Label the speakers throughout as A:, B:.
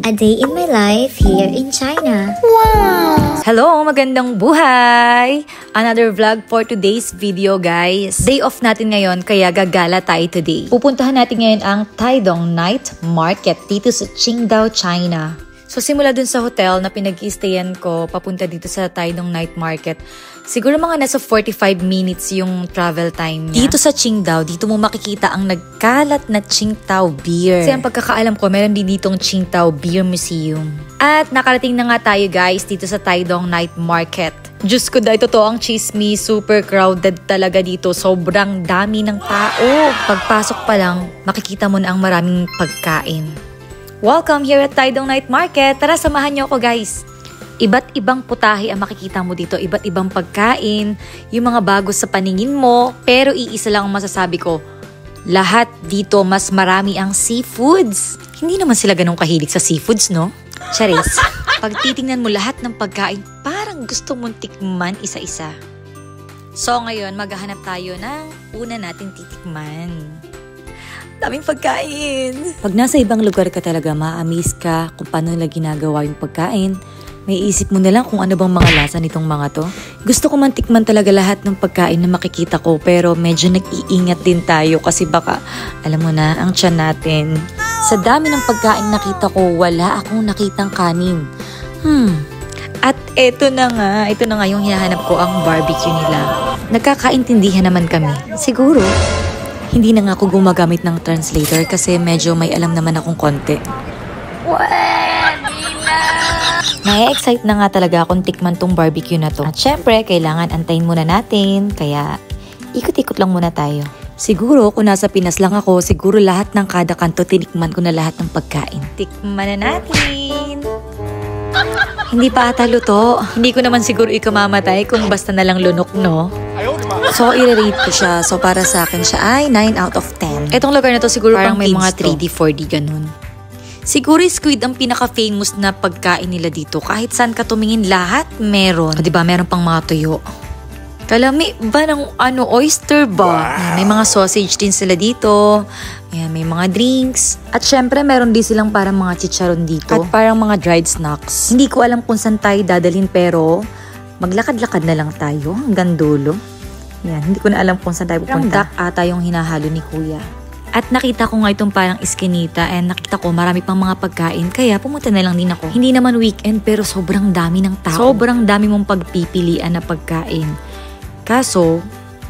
A: A day in my life here in China.
B: Wow! Hello! Magandang buhay! Another vlog for today's video, guys. Day off natin ngayon, kaya gagala tayo today. Pupuntahan natin ngayon ang Taidong Night Market dito sa Qingdao, China. So simula dun sa hotel na pinag-i-stayan ko, papunta dito sa Taidong Night Market, siguro mga nasa 45 minutes yung travel time niya. Dito sa Qingdao, dito mo makikita ang nagkalat na Qingdao Beer. Kasi ang pagkakaalam ko, meron din ditong Qingdao Beer Museum. At nakarating na nga tayo, guys, dito sa Taidong Night Market. Diyos ko, dahil totoo ang chismis, super crowded talaga dito. Sobrang dami ng tao. Pagpasok pa lang, makikita mo na ang maraming pagkain. Welcome here at Taidong Night Market. Tara, samahan niyo ako, guys. Iba't ibang putahe ang makikita mo dito, iba't ibang pagkain, yung mga bago sa paningin mo, pero iisa lang ang masasabi ko, lahat dito mas marami ang seafoods. Hindi naman sila ganun kahilig sa seafoods, no? Charis, pag titingnan mo lahat ng pagkain, parang gusto mong tikman isa-isa. So ngayon, maghahanap tayo ng una natin titikman. Daming pagkain! Pag nasa ibang lugar ka talaga, ma-amaze ka kung paano nila ginagawa yung pagkain. May isip mo na lang kung ano bang mga lasa nitong mga to. Gusto ko man tikman talaga lahat ng pagkain na makikita ko, pero medyo nag-iingat din tayo kasi baka, alam mo na, ang tiyan natin. Sa dami ng pagkain nakita ko, wala akong nakitang kanin. At ito na nga yung hinahanap ko, ang barbecue nila. Nagkakaintindihan naman kami. Siguro, hindi na nga ako gumagamit ng translator kasi medyo may alam naman akong konti. Nai-excite na nga talaga akong tikman tong barbecue na to. At syempre, kailangan antayin muna natin. Kaya, ikot-ikot lang muna tayo. Siguro, kung nasa Pinas lang ako, siguro lahat ng kada kanto tinikman ko na lahat ng pagkain. Tikman na natin! Hindi pa ata luto. Hindi ko naman siguro ikamamatay kung basta na lang lunok, no? So, i-rate ko siya. So, para sa akin siya ay 9 out of 10. Etong lugar na to siguro parang may mga 3D, 4D ganun. Siguro squid ang pinaka-famous na pagkain nila dito. Kahit saan ka tumingin, lahat meron. O diba, meron pang mga tuyo. Kalami ba ng oyster ba? Ayan, may mga sausage din sila dito. Ayan, may mga drinks. At syempre, meron din silang parang mga chicharon dito. At parang mga dried snacks. Hindi ko alam kung saan tayo dadalhin, pero maglakad-lakad na lang tayo hanggang dulo. Ayan, hindi ko na alam kung saan tayo pupunta. Duck ata yung hinahalo ni Kuya. At nakita ko nga itong parang iskinita and nakita ko marami pang mga pagkain, kaya pumunta na lang din ako. Hindi naman weekend pero sobrang dami ng tao. Sobrang dami mong pagpipilian na pagkain. Kaso,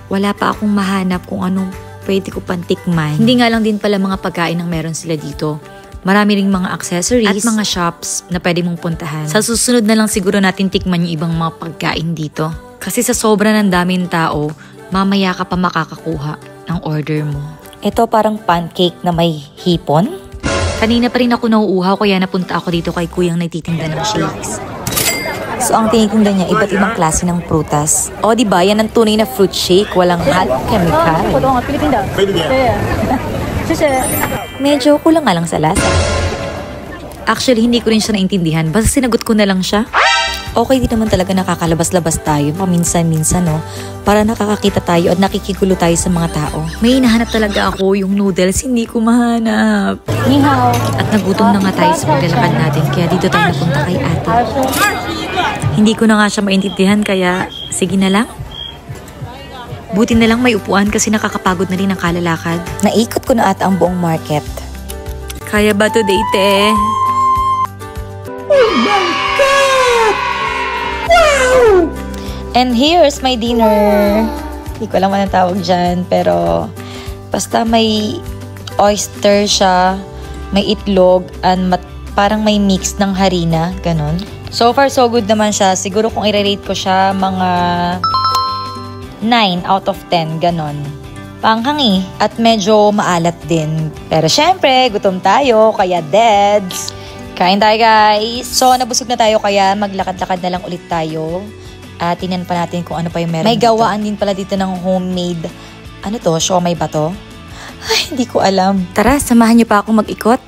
B: wala pa akong mahanap kung anong pwede ko pang tikman. Hindi nga lang din pala mga pagkain ang meron sila dito. Marami ring mga accessories at mga shops na pwede mong puntahan. Sa susunod na lang siguro natin tikman yung ibang mga pagkain dito. Kasi sa sobra ng daming tao, mamaya ka pa makakakuha ng order mo. Ito parang pancake na may hipon. Kanina pa rin ako nauuhaw kaya napunta ako dito kay Kuyang nagtitinda ng shakes. So ang tinitinda niya, iba't ibang klase ng prutas. O diba, yan ang tunay na fruit shake, walang chemical. Medyo kulang nga lang sa lasa. Actually, hindi ko rin siya naintindihan. Basta sinagot ko na lang siya. Okay din naman talaga nakakalabas-labas tayo paminsan-minsan, no? Para nakakakita tayo at nakikigulo tayo sa mga tao. May hinahanap talaga ako, yung noodles, hindi ko mahanap. Nihaw. At nagutom na nga tayo sa paglalakad natin, kaya dito tayo napunta kay ate. Hindi ko na nga siya maintindihan, kaya sige na lang. Buti na lang may upuan kasi nakakapagod na rin ang kalalakad. Naikot ko na ata ang buong market. Kaya ba today, te? Oh my God! Wow! And here's my dinner. Hindi ko alam anong tawag dyan, pero basta may oyster siya, may itlog, and parang may mix ng harina, ganun. So far, so good naman siya. Siguro kung i-rate ko siya, mga 9 out of 10, ganun. Panghangi. At medyo maalat din. Pero syempre, gutom tayo, kaya deads. Kain tayo, guys. So, nabusog na tayo, kaya maglakad-lakad na lang ulit tayo. At tingnan pa natin kung ano pa yung meron dito. May gawaan din pala dito ng homemade. Ano to? Siomai ba to? Ay, hindi ko alam. Tara, samahan niyo pa ako mag-ikot.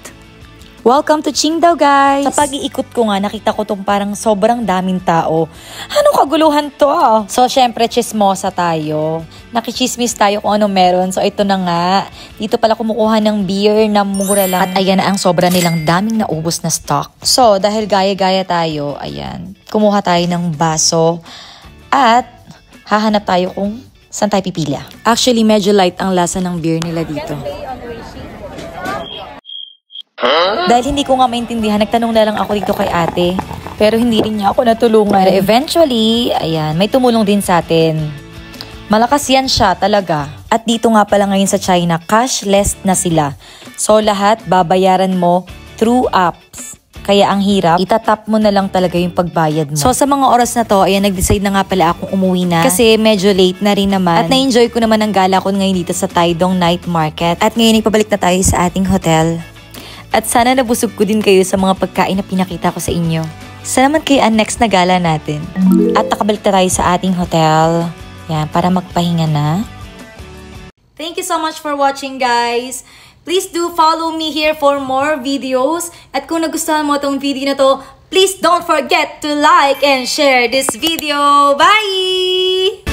B: Welcome to Qingdao, guys! Sa pag-iikot ko nga, nakita ko tong parang sobrang daming tao. Anong kaguluhan to? So, syempre, chismosa tayo. Nakichismis tayo kung ano meron. So, ito na nga. Dito pala kumukuha ng beer na mura lang. At ayan na ang sobra nilang daming naubos na stock. So, dahil gaya-gaya tayo, ayan, kumuha tayo ng baso. At hahanap tayo kung saan tayo pipila. Actually, medyo light ang lasa ng beer nila dito. Dahil hindi ko nga maintindihan, nagtanong na lang ako dito kay ate. Pero hindi rin niya ako natulungan. Pero eventually, ayan, may tumulong din sa atin. Malakas yan siya talaga. At dito nga pala ngayon sa China, cashless na sila. So lahat, babayaran mo through apps. Kaya ang hirap, itatap mo na lang talaga yung pagbayad mo. So sa mga oras na to, ayan, nag-decide na nga pala akong umuwi na. Kasi medyo late na rin naman. At na-enjoy ko naman ang gala ko ngayon dito sa Taidong Night Market. At ngayon ipabalik na tayo sa ating hotel. At sana nabusog ko din kayo sa mga pagkain na pinakita ko sa inyo. Salamat kayo ang next na gala natin. At nakabalik na tayo sa ating hotel. Yan, para magpahinga na. Thank you so much for watching, guys. Please do follow me here for more videos. At kung nagustuhan mo itong video na to, please don't forget to like and share this video. Bye!